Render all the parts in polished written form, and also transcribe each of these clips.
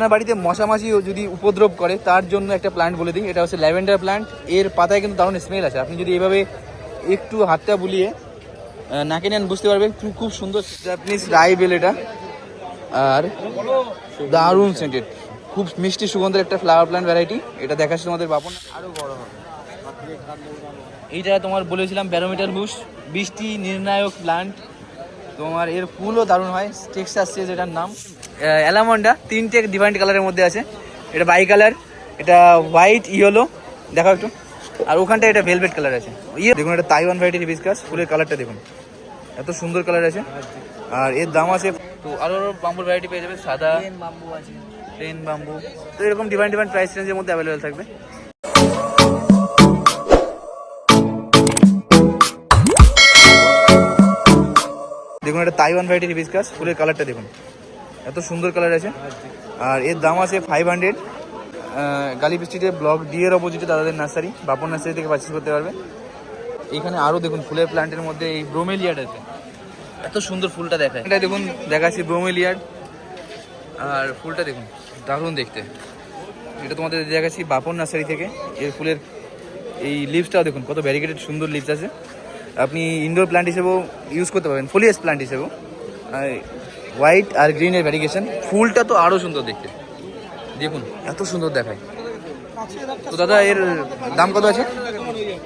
আপনার বাড়িতে মশামাছি যদি উপদ্রব করে তার জন্য একটা প্ল্যান্ট বলে দিই, এটা হচ্ছে ল্যাভেন্ডার প্ল্যান্ট। এর পাতায় কিন্তু দারুণ স্মেল আছে। আপনি যদি এভাবে একটু হাতটা বুলিয়ে নাকে নেন বুঝতে পারবেন খুব সুন্দর জাপানিজ রাইবেল এটা, আর দারুণ সেন্টেড, খুব মিষ্টি সুগন্ধের একটা ফ্লাওয়ার প্ল্যান্ট ভ্যারাইটি। এটা দেখাচ্ছি তোমাদের বাপন, আরও বড় হবে। এইটা তোমার বলেছিলাম ব্যারোমিটার বুশ, বৃষ্টি নির্ণায়ক প্ল্যান্ট। তোমার এর ফুলও দারুণ হয়, টেক্সাস চেজ এটার নাম। অ্যালামন্ডা তিনটে ডিফারেন্ট কালারের মধ্যে আছে, এটা বাই কালার, এটা হোয়াইট ইয়েলো দেখো একটু, আর ওখানটা এটা ভেলভেট কালার আছে। দেখুন এটা তাইওয়ান ভ্যারাইটির হিবিস্কাস, ফুলের কালারটা দেখুন এত সুন্দর কালার আছে। আর এর দাম আছে তো আরও বাম্বুর ভ্যারাইটি পেয়ে যাবে, সাদা বাম্বু আছে, প্লেন বাম্বু, তো এরকম ডিফারেন্ট ডিফারেন্ট প্রাইস রেঞ্জের মধ্যে অ্যাভেলেবেল থাকবে। দেখুন এটা তাইওয়ান ভ্যারাইটির হিবিস্কাস, ফুলের কালারটা দেখুন এত সুন্দর কালার আছে। আর এর দাম আছে 500। গালিব স্ট্রিটে ব্লক ডি এর অপোজিটে দাদাদের নার্সারি, বাপন নার্সারি থেকে পারচেস করতে পারবে। এখানে আরও দেখুন ফুলের প্ল্যান্টের মধ্যে এই ব্রোমেলিয়াড আছে, এত সুন্দর ফুলটা দেখায়। এটা দেখুন দেখাচ্ছি ব্রোমেলিয়াড, আর ফুলটা দেখুন দারুণ দেখতে। এটা তোমাদের দেখাচ্ছি বাপন নার্সারি থেকে। এর ফুলের এই লিভসটাও দেখুন কত ভ্যারিগেটেড সুন্দর লিভস আছে। আপনি ইনডোর প্ল্যান্ট হিসেবেও ইউজ করতে পারবেন, ফলিয়াস প্ল্যান্ট হিসেবেও। হোয়াইট আর গ্রিনের ভ্যারিগেশন, ফুলটা তো আরও সুন্দর দেখতে দেখুন এত সুন্দর দেখায়। তো দাদা এর দাম কত আছে?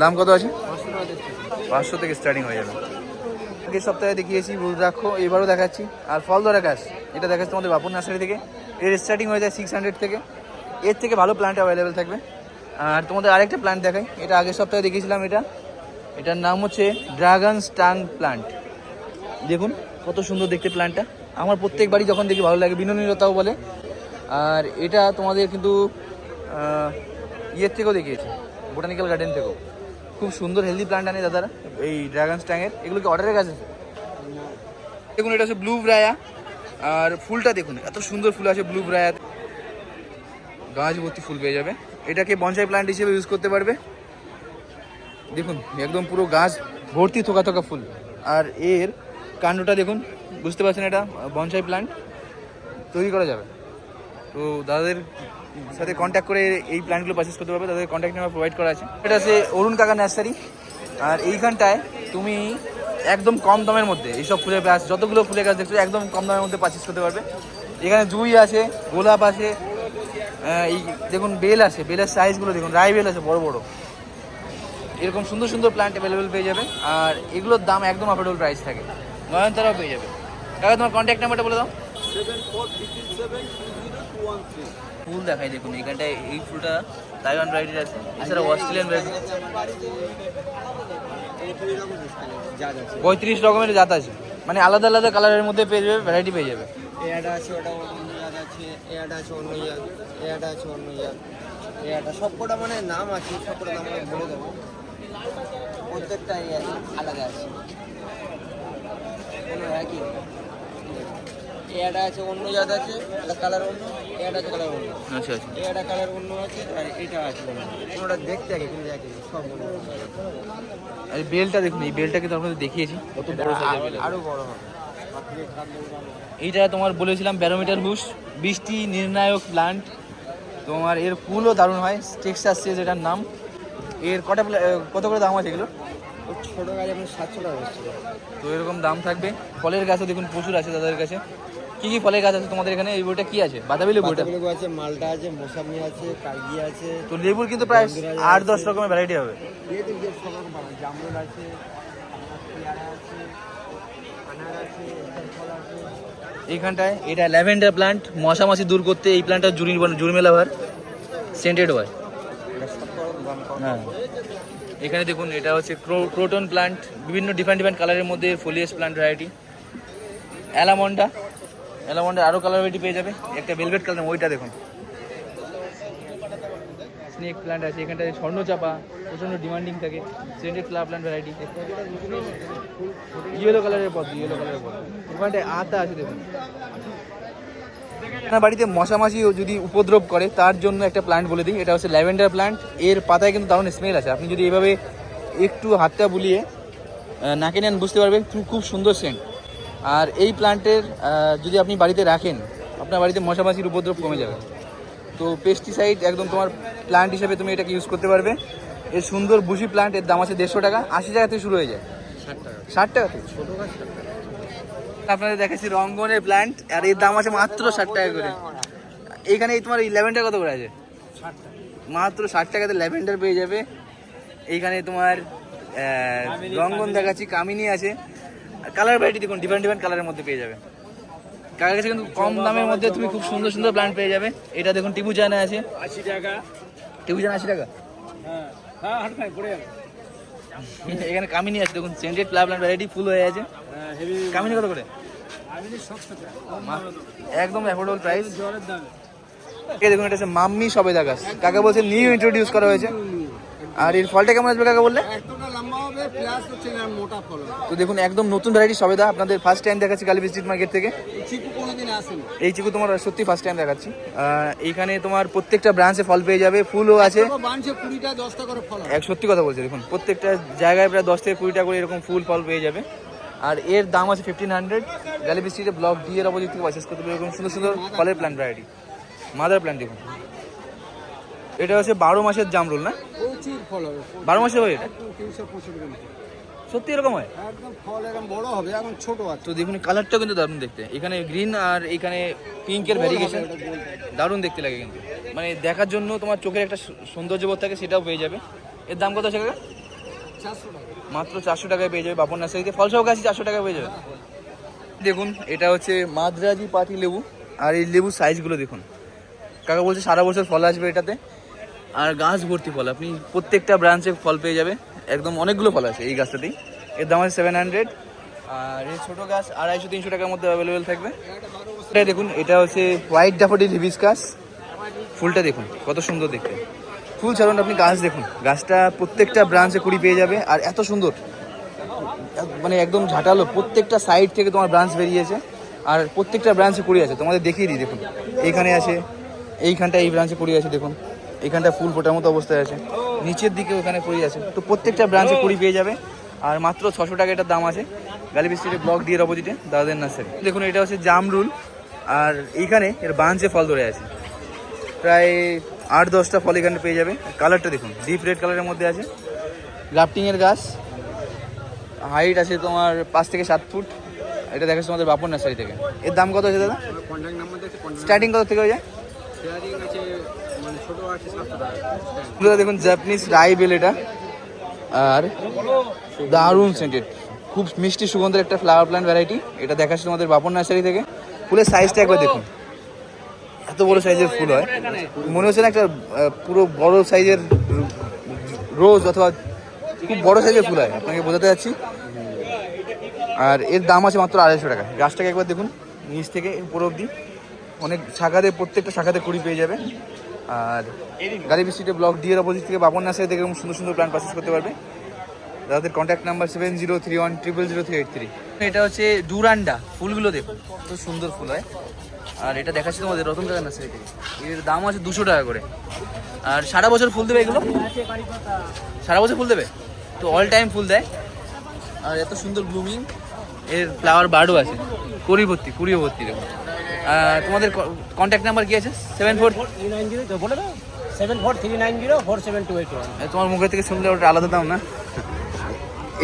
দাম কত আছে? 500 থেকে স্টার্টিং হয়ে যাবে। আগের সপ্তাহে দেখিয়েছি রুদ্রাক্ষ, এবারও দেখাচ্ছি। আর ফল ধরা গাছ এটা দেখাচ্ছি তোমাদের বাপন নার্সারি থেকে। এর স্টার্টিং হয়ে যায় 600 থেকে, এর থেকে ভালো প্ল্যান্ট অ্যাভেলেবেল থাকবে। আর তোমাদের আরেকটা প্ল্যান্ট দেখাই, এটা আগের সপ্তাহে দেখিয়েছিলাম। এটার নাম হচ্ছে ড্রাগন স্টাং প্ল্যান্ট। দেখুন কত সুন্দর দেখতে প্ল্যান্টটা, আমার প্রত্যেকবারই যখন দেখি ভালো লাগে, বিনোনীলতাও বলে। আর এটা তোমাদের কিন্তু ইয়ের থেকেও দেখিয়েছি, বোটানিক্যাল গার্ডেন থেকেও। খুব সুন্দর হেলদি প্ল্যান্ট আনে দাদারা এই ড্রাগন স্ট্যাঙের। এগুলো কি অর্ডারের কাছে? দেখুন এটা হচ্ছে ব্লু ব্রায়া, আর ফুলটা দেখুন এত সুন্দর ফুল আছে ব্লু ব্রায়া, গাছ ভর্তি ফুল পেয়ে যাবে। এটাকে বনসাই প্ল্যান্ট হিসেবে ইউজ করতে পারবে। দেখুন একদম পুরো গাছ ভর্তি থোকা থোকা ফুল। আর এর কাণ্ডটা দেখুন, বুঝতে পারছেন এটা বনসাই প্ল্যান্ট তৈরি করা যাবে। তো দাদাদের সাথে কন্ট্যাক্ট করে এই প্ল্যান্টগুলো পারচেস করতে পারবে, তাদের কন্ট্যাক্ট নাম্বার প্রোভাইড করা আছে। এটা আছে অরুণ কাকা নার্সারি। আর এইখানটায় তুমি একদম কম দামের মধ্যে এইসব ফুলের গাছ, যতগুলো ফুলের গাছ দেখছো একদম কম দামের মধ্যে পারচেস করতে পারবে। এখানে জুই আছে, গোলাপ আছে, এই দেখুন বেল আছে, বেলের সাইজগুলো দেখুন, রাই বেল আছে বড় বড়। এরকম সুন্দর সুন্দর প্ল্যান্ট অ্যাভেলেবেল পেয়ে যাবে। আর এগুলোর দাম একদম অ্যাফোর্ডেবল প্রাইস থাকে, নয়নতারাও পেয়ে যাবে। কাকা তোমার কন্ট্যাক্ট নাম্বারটা বলে দাও। 7437202113। ফুল দেখাই দেখুন এখানটায়, এই ফুলটা তাইওয়ান ভ্যারাইটির আছে, এছাড়া অস্ট্রেলিয়ান ভ্যারাইটি 35 রকমের জাত আছে, মানে আলাদা আলাদা কালারের মধ্যে পেয়ে যাবে, ভ্যারাইটি পেয়ে যাবে। এটা আছে, ওটা অন্য জাত আছে, এটা আছে অন্য জাত, এটা আছে অন্য জাত, এটা সবকটা মানে নাম আছে, সবকটা নাম আমি বলে দেবো, প্রত্যেকটা আলাদা আছে, কোনো একই। এটা আছে অন্য জাত আছে, এটা কালার অন্য, এটা আছে কালার অন্য। আচ্ছা আচ্ছা, এটা কালার অন্য আছে, আর এটা আছে অন্য। কোনোটা দেখতে একই কিন্তু একই, সব অন্য। আর বেলটা দেখুন, এই বেলটাকে তো আপনাদের দেখিয়েছি কত বড় সাইজের বেল, আরও বড় হবে। এইটা তোমার বলেছিলাম ব্যারোমিটার বুশ, বৃষ্টি নির্ণায়ক প্ল্যান্ট। তোমার এর ফুলও দারুণ হয়, টেক্সাস চেজ এটার নাম। এর কত করে দাম আছে এগুলো? ছোটো গাছ আপনার 700 টাকা হচ্ছে। তো এরকম দাম থাকবে। ফলের গাছও দেখুন প্রচুর আছে দাদাদের কাছে। কি কি ফলের গাছ আছে তোমাদের এখানে? এই বইটা কি আছে? বাতাবি লেবু আছে, মালটা আছে, মৌসামি আছে, কাগজি আছে। তো লেবুর কিন্তু প্রায় 8-10 রকমের ভ্যারাইটি হবে। জামরুল আছে, পেয়ারা আছে, আনার আছে, ফল আছে। এইখানটায় এটা ল্যাভেন্ডার প্ল্যান্ট, মশামাছি দূর করতে এই প্ল্যান্টটা জুড়িমেলা হয়, সেন্টেড হয়। হ্যাঁ, এখানে দেখুন এটা হচ্ছে ক্রোটন প্ল্যান্ট, বিভিন্ন ডিফারেন্ট কালারের মধ্যে ফোলিয়াস প্ল্যান্ট ভ্যারাইটি। অ্যালামন্ডা আরও কালার ভ্যারাইটি পেয়ে যাবে। একটা ভেলভেট কালার, ওইটা দেখুন। স্নেক প্ল্যান্ট আছে এখানটায়, স্বর্ণচাপা প্রচণ্ড ডিমান্ডিং থাকে, scented flower plant variety. Yellow কালারের পথ, ওখানটায় আতা আছে দেখুন। আপনার বাড়িতে মশামাছি যদি উপদ্রব করে তার জন্য একটা প্ল্যান্ট বলে দিই, এটা হচ্ছে ল্যাভেন্ডার প্ল্যান্ট। এর পাতায় কিন্তু দারুণ স্মেল আছে। আপনি যদি এভাবে একটু হাতটা বুলিয়ে নাকে নেন বুঝতে পারবেন খুব সুন্দর সেন্ট। আর এই প্ল্যান্টের যদি আপনি বাড়িতে রাখেন, আপনার বাড়িতে মশামাছির উপদ্রব কমে যাবে। তো পেস্টিসাইড একদম তোমার প্ল্যান্ট হিসেবে তুমি এটাকে ইউজ করতে পারবে। এর সুন্দর বুশি প্ল্যান্ট, এর দাম আছে 150 টাকা, 80 টাকা থেকে শুরু হয়ে যায়। 60 টাকা থেকে ছোটো গাছ 60 টাকা। আপনাদের দেখাচ্ছি রঙ্গনের প্ল্যান্ট, আর এর দাম আছে মাত্র 60 টাকা করে। এইখানে তোমার এই ল্যাভেন্ডার কত করে আছে? 60 টাকা। মাত্র 60 টাকাতে ল্যাভেন্ডার পেয়ে যাবে। এইখানে তোমার রঙ্গন দেখাচ্ছি, কামিনী আছে। কালার ভ্যারাইটি দেখুন, ডিফারেন্ট কালারের মধ্যে পেয়ে যাবে। কার কাছে কিন্তু কম দামের মধ্যে তুমি খুব সুন্দর সুন্দর প্ল্যান্ট পেয়ে যাবে। এটা দেখুন টিবুজানা আছে 80 টাকা। টিবুজানা 80 টাকা। হ্যাঁ হাট খাই পড়ে যাবে। এখানে কামিনী আছে দেখুন, সেন্টেড প্ল্যান্ট ভ্যারাইটি ফুল হয়ে আছে। কামিনী কত করে? আমি 70 টাকা। একদম অ্যাফোর্ডেবল প্রাইস। জলের দাম। এই দেখুন এটা হচ্ছে মাম্মি সবেদা গাছ, কাকা বলছে নিউ ইন্ট্রোডিউস করা হয়েছে। আর এর ফলটা কেমন আসবে কাকা বললে? একটুটা লম্বা হবে প্লাস হচ্ছে না মোটা ফল হবে। তো দেখুন একদম নতুন ভ্যারাইটি সবেদা, আপনাদের ফার্স্ট টাইম দেখাচ্ছি কালী স্ট্রিট মার্কেট থেকে। চিকু কোনোদিন আসেনি। এই চিকু তোমার সত্যি ফার্স্ট টাইম দেখাচ্ছি। এইখানে তোমার প্রত্যেকটা ব্রাঞ্চে ফল পেয়ে যাবে, ফুলও আছে। বাঞ্চে 20টা 10টা করে ফল হবে। এক সত্যি কথা বলছে, দেখুন প্রত্যেকটা জায়গায় প্রায় 10 থেকে 20টা করে এরকম ফুল ফল পেয়ে যাবে। আর এর দাম আছে 1500। গ্যালিবি স্ট্রিটে ব্লক ডি এর অপোজিট থেকে পারচেস করতে পারবে এরকম সুন্দর সুন্দর ফলের প্ল্যান্ট ভ্যারাইটি। মাদার প্ল্যান্ট দেখুন, এটা হচ্ছে 12 মাসের জামরুল না? প্রচুর ফল হবে। 12 মাসের হয় এটা? 365 গ্রাম। সত্যি এরকম হয়? একদম ফল একদম বড় হবে, এখন ছোট আছে। তো দেখুন কালারটাও কিন্তু দারুণ দেখতে, এখানে গ্রিন আর এখানে পিঙ্কের ভ্যারিয়েশন, দারুণ দেখতে লাগে কিন্তু। মানে দেখার জন্য তোমার চোখের একটা সৌন্দর্যবোধ থাকে, সেটাও পেয়ে যাবে। এর দাম কত আছে কাকা? 400 টাকা। মাত্র 400 টাকায় পেয়ে যাবে বাপন নার্সারিতে। ফল সহ গাছ 400 টাকায় পেয়ে যাবে। দেখুন এটা হচ্ছে মাদ্রাজি পাতি লেবু, আর এই লেবুর সাইজগুলো দেখুন। কাকা বলছে সারা বছর ফল আসবে এটাতে, আর গাছ ভর্তি ফল, আপনি প্রত্যেকটা ব্রাঞ্চে ফল পেয়ে যাবে। একদম অনেকগুলো ফল আছে এই গাছটাতেই। এর দাম আছে 700। আর এই ছোটো গাছ 250-300 টাকার মধ্যে অ্যাভেলেবেল থাকবে। এটা দেখুন, এটা হচ্ছে হোয়াইট ড্যাফোডিল হিবিস্কাস। ফুলটা দেখুন কত সুন্দর দেখতে। ফুল ছাড়ুন, আপনি গাছ দেখুন, গাছটা প্রত্যেকটা ব্রাঞ্চে কুড়ি পেয়ে যাবে। আর এত সুন্দর, মানে একদম ঝাঁটালো, প্রত্যেকটা সাইড থেকে তোমার ব্রাঞ্চ বেরিয়েছে। আর প্রত্যেকটা ব্রাঞ্চে কুড়ি আছে, তোমাদের দেখিয়ে দিই দেখুন। এইখানে আছে, এইখানটা এই ব্রাঞ্চে কুড়ি আছে দেখুন। এইখানটা ফুল ফোটার মতো অবস্থায় আছে, নিচের দিকে ওখানে কুড়ি আছে। তো প্রত্যেকটা ব্রাঞ্চে কুড়ি পেয়ে যাবে। আর মাত্র 600 টাকা এটার দাম আছে। গালিবি স্ট্রিটে ব্লক ডি এর অপোজিটে দাদাদের নার্সারি। দেখুন এটা হচ্ছে জামরুল, আর এইখানে এর ব্রাঞ্চে ফল ধরে আছে প্রায় 8-10টা ফল এখানে পেয়ে যাবে। কালারটা দেখুন, ডিপ রেড কালারের মধ্যে আছে। গ্রাফটিংয়ের গাছ, হাইট আছে তোমার 5 থেকে 7 ফুট। এটা দেখাচ্ছে তোমাদের বাপন নার্সারি থেকে। এর দাম কত আছে দাদা? কন্ট্যাক্ট নাম্বার দেখতে স্টার্টিং কত থেকে হয়ে যায়? শেয়ারিং আছে, মানে ছোট আছে 700 টাকা। এগুলো দেখুন জাপানিজ রাইবেল এটা, আর দারুণ সেন্টেড, খুব মিষ্টি সুগন্ধের একটা ফ্লাওয়ার প্ল্যান্ট ভ্যারাইটি। এটা দেখাচ্ছে তোমাদের বাপন নার্সারি থেকে। ফুলের সাইজটা একবার দেখুন, এত বড় সাইজের ফুল হয়, মনে হচ্ছে না একটা পুরো বড় সাইজের রোজ অথবা খুব বড় সাইজের ফুল হয়, আপনাকে বোঝাতে যাচ্ছি। আর এর দাম আছে মাত্র 250 টাকা। গাছটাকে একবার দেখুন নিচ থেকে উপর অবধি, অনেক শাখাতে, প্রত্যেকটা শাখাতে কুড়ি পেয়ে যাবে। আর গালিবি স্ট্রিটে ব্লক ডি এর অপোজিট থেকে বাপন নার্সারি থেকে সুন্দর সুন্দর প্ল্যান্ট পারচেস করতে পারবে। তাদের কন্ট্যাক্ট নাম্বার 7031000383। এটা হচ্ছে ডুরান্ডা, ফুলগুলো দেখুন কত সুন্দর ফুল হয়। আর এটা দেখাচ্ছি তোমাদের রতন কাকা নার্সারি থেকে। এর দাম আছে 200 টাকা করে। আর সারা বছর ফুল দেবে এগুলো? সারা বছর ফুল দেবে, তো অল টাইম ফুল দেয়। আর এত সুন্দর ব্লুমিং, এর ফ্লাওয়ার বার্ডও আছে, কুড়িও ভর্তি দেখুন। তোমাদের কন্ট্যাক্ট নাম্বার কি আছে? 7439 বলে দাও, 7439047281। তোমার মুখের থেকে শুনলে ওটা আলাদা দাম না।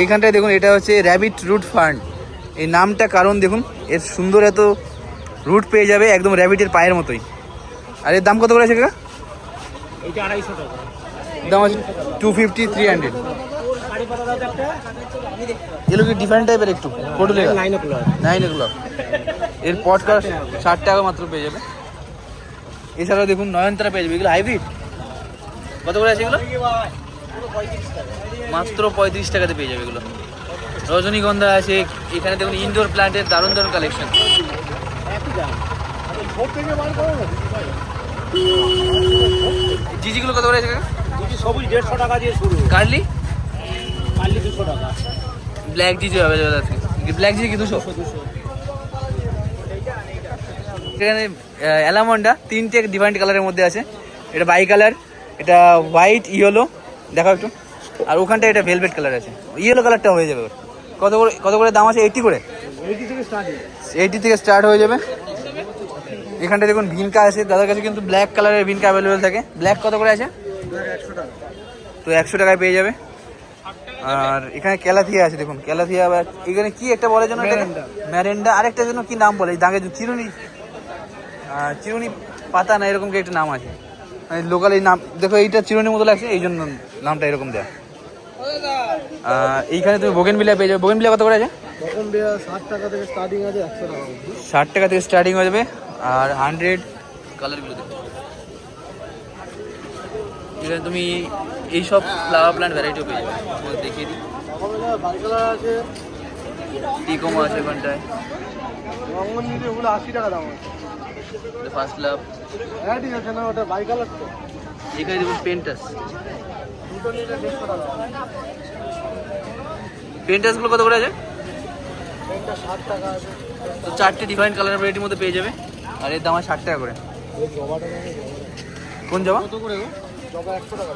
এইখানটায় দেখুন, এটা হচ্ছে র্যাবিট রুট ফার্ন। এই নামটা কারণ দেখুন, এর সুন্দর এত রুট পেয়ে যাবে একদম র্যাবিটের পায়ের মতোই। আর এর দাম কত করে আছে কাকা? এটা 250 টাকা। দাম আছে 250-300। এগুলো কি ডিফারেন্ট টাইপের একটু ফটো লেখা? 9 o'clock। এর পডকাস্ট 60 টাকা মাত্র পেয়ে যাবে। এছাড়াও দেখুন নয়নতারা পেয়ে যাবে, এগুলো হাইব্রিড। কত করে আছে এগুলো? মাত্র 35 টাকাতে পেয়ে যাবে এগুলো। রজনীগন্ধা আছে এখানে দেখুন, ইনডোর প্ল্যান্টের দারুণ দারুণ কালেকশন। জিজিগুলো কত করে আছে কাকা? সবুজ 150 টাকা দিয়ে শুরু। কার্লি 200 টাকা। ব্ল্যাক জিজি অ্যাভেলেবেল আছে। ব্ল্যাক জিজি কি 200? এখানে অ্যালামন্ডা 3টে ডিফারেন্ট কালারের মধ্যে আছে। এটা বাই কালার, এটা হোয়াইট ইয়েলো, দেখাও একটু। আর ওখানটা এটা ভেলভেট কালার আছে, ইয়েলো কালারটা হয়ে যাবে। কত করে দাম আছে? 80 করে। 80 থেকে স্টার্ট। 80 থেকে স্টার্ট হয়ে যাবে। এখানটা দেখুন ভিনকা আছে, দাদার কাছে কিন্তু ব্ল্যাক কালারের ভিনকা অ্যাভেলেবেল থাকে। ব্ল্যাক কত করে আছে? 100 টাকা। তো 100 টাকায় পেয়ে যাবে। আর এখানে ক্যালাথিয়া আছে, দেখুন ক্যালাথিয়া। আবার এখানে কি একটা বলে যেন, ম্যারেন্ডা, আরেকটা যেন কি নাম বলে, দাগে চিরুনি, চিরুনি পাতা না এরকম কি একটা নাম আছে, মানে লোকাল এই নাম। দেখো এইটা চিরুনির মতো লাগছে, এই জন্য নামটা এরকম দেয়া। এইখানে তুমি বোগেনভিলিয়া পেয়ে যাবে। বোগেনভিলিয়া কত করে আছে? 60 টাকা থেকে স্টার্টিং আছে, 100 টাকা। 60 টাকা থেকে স্টার্টিং হয়ে যাবে। আর 100 কালারগুলো দেখো। এখানে তুমি এইসব ফ্লাওয়ার প্ল্যান্ট ভ্যারাইটিও পেয়ে যাবে। তোমাকে দেখিয়ে দিই, আছে, টিকোমো আছে এখানটায়, রঙন নিলে ওগুলো 80 টাকা দাম আছে। First love. হ্যাঁ ঠিক আছে না, ওটা বাই কালার তো। এখানে দেখুন পেন্টাস, দুটো নিলে 150 টাকা। পেন্টাসগুলো কত করে আছে? এটা 60 টাকা আছে। তো 4টে ডিফারেন্ট কালার ভ্যারাইটির মধ্যে পেয়ে যাবে। আর এর দাম আছে 60 টাকা করে। এই জবাটা কোন জবা? কত করে গো? জবা 100 টাকা।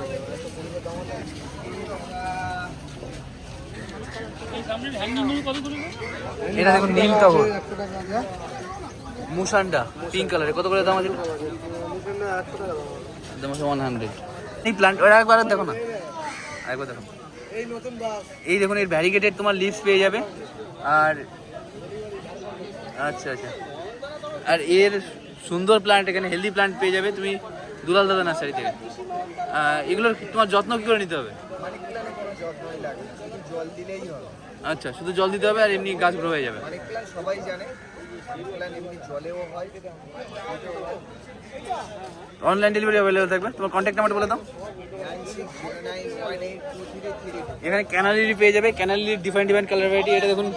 এটা দেখুন নীল টগর, 100 টাকা আছে। মুসান্ডা পিঙ্ক কালারের, কত করে দাম আছে? মুসলিমটা 100 টাকা দাম। দাম আছে 100। এই প্লান্ট একবার দেখো না, একবার দেখো। এই নতুন বাস। এই দেখুন এর ভ্যারিগেটেড তোমার লিভস পেয়ে যাবে। আর আচ্ছা আচ্ছা, আর এর সুন্দর প্লান্ট, এখানে হেলদি প্লান্ট পেয়ে যাবে তুমি দুলাল দাদা নার্সারি থেকে। এগুলোর তোমার যত্ন কী করে নিতে হবে? মানিক প্ল্যানে কোনো যত্নই লাগে না, শুধু জল দিলেই হবে। আচ্ছা, শুধু জল দিতে হবে আর এমনি গাছ গ্রো হয়ে যাবে। মানিক প্ল্যান সবাই জানে, মানিক প্ল্যান এমনি জলেও হয়। অনলাইন ডেলিভারি অ্যাভেলেবেল থাকবে। তোমার কন্ট্যাক্ট নাম্বার বলে দাও। 9609182333। এখানে ক্যানালিরি পেয়ে যাবে। ক্যানালির ডিফারেন্ট ডিফারেন্ট কালার ভ্যারাইটি। এটা দেখুন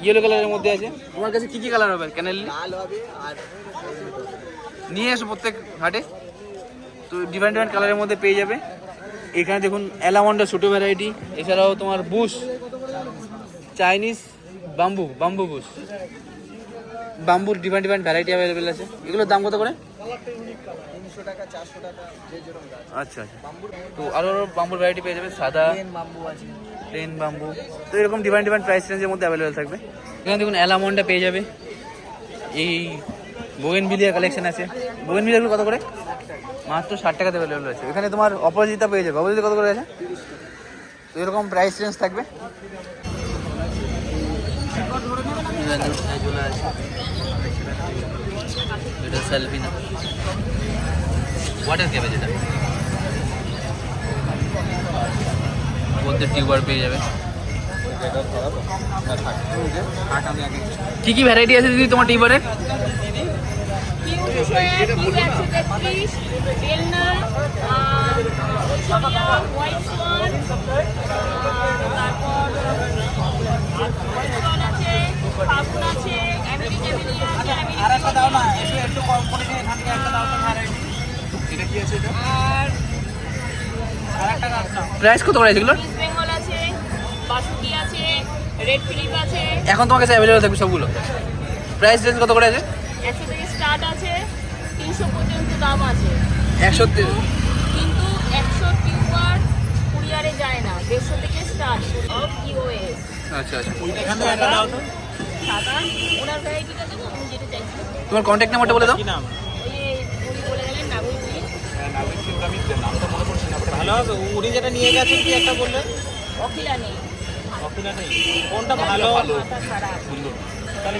ইয়েলো কালারের মধ্যে আছে। তোমার কাছে কী কী কালার হবে ক্যানালিরি? লাল হবে আর নিয়ে এসো প্রত্যেক হাটে, তো ডিফারেন্ট ডিফারেন্ট কালারের মধ্যে পেয়ে যাবে। এখানে দেখুন অ্যালামন্ডা ছোটো ভ্যারাইটি, এছাড়াও তোমার Bush, Chinese bamboo, bamboo Bush, বাম্বুর ডিফারেন্ট ডিফারেন্ট ভ্যারাইটি অ্যাভেলেবেল আছে। এগুলোর দাম কত করে? 300 টাকা 400 টাকা যে যেরকম গাছ। আচ্ছা আচ্ছা, তো আরও বাম্বুর ভ্যারাইটি পেয়ে যাবে, সাদা, প্লেন বাম্বু আছে। প্লেন বাম্বু, তো এরকম ডিফারেন্ট ডিফারেন্ট প্রাইস রেঞ্জের মধ্যে অ্যাভেলেবেল থাকবে। এখানে দেখুন অ্যালামন্ডা পেয়ে যাবে। এই বোগেনভিলিয়া কালেকশন আছে। বোগেনভিলিয়াগুলো কত করে? মাত্র 60 টাকাতে অ্যাভেলেবেল আছে। এখানে তোমার অপরাজিতা পেয়ে যাবে। অপরাজিতা কত করে আছে? তো এরকম প্রাইস রেঞ্জ থাকবে। এটা সেলফিনা, ওয়াটার ক্যাবেজ, এটা মধ্যে টিউবার পেয়ে যাবে। কি কি ভ্যারাইটি আছে দিদি তোমার টিউবারের? প্রাইস কত করে এগুলো? বেঙ্গল আছে, বাসুকি আছে, রেড ফিলিপ আছে। এখন তোমার কাছে অ্যাভেলেবেল থাকবে সবগুলো। প্রাইস রেঞ্জ কত করে আছে? 100 থেকে স্টার্ট আছে, 300 পর্যন্ত দাম আছে। 100 কিন্তু 100 টিউবার কুরিয়ারে যায় না, 150 থেকে স্টার্ট অফ ইউএস। আচ্ছা আচ্ছা, সাদা ওনার ভ্যারাইটিটা দেবো, আমি যেটা চাইছি। তোমার কন্ট্যাক্ট নাম্বারটা বলে দাও। ওই যে উনি বলে গেলেন নাগুই উনি। ভালো হবে। উনি যেটা নিয়ে গেছেন কি একটা বললেন? অখিলা নেই, অফিনা নেই, কোনটা ভালো? মাথা খারাপ। তাহলে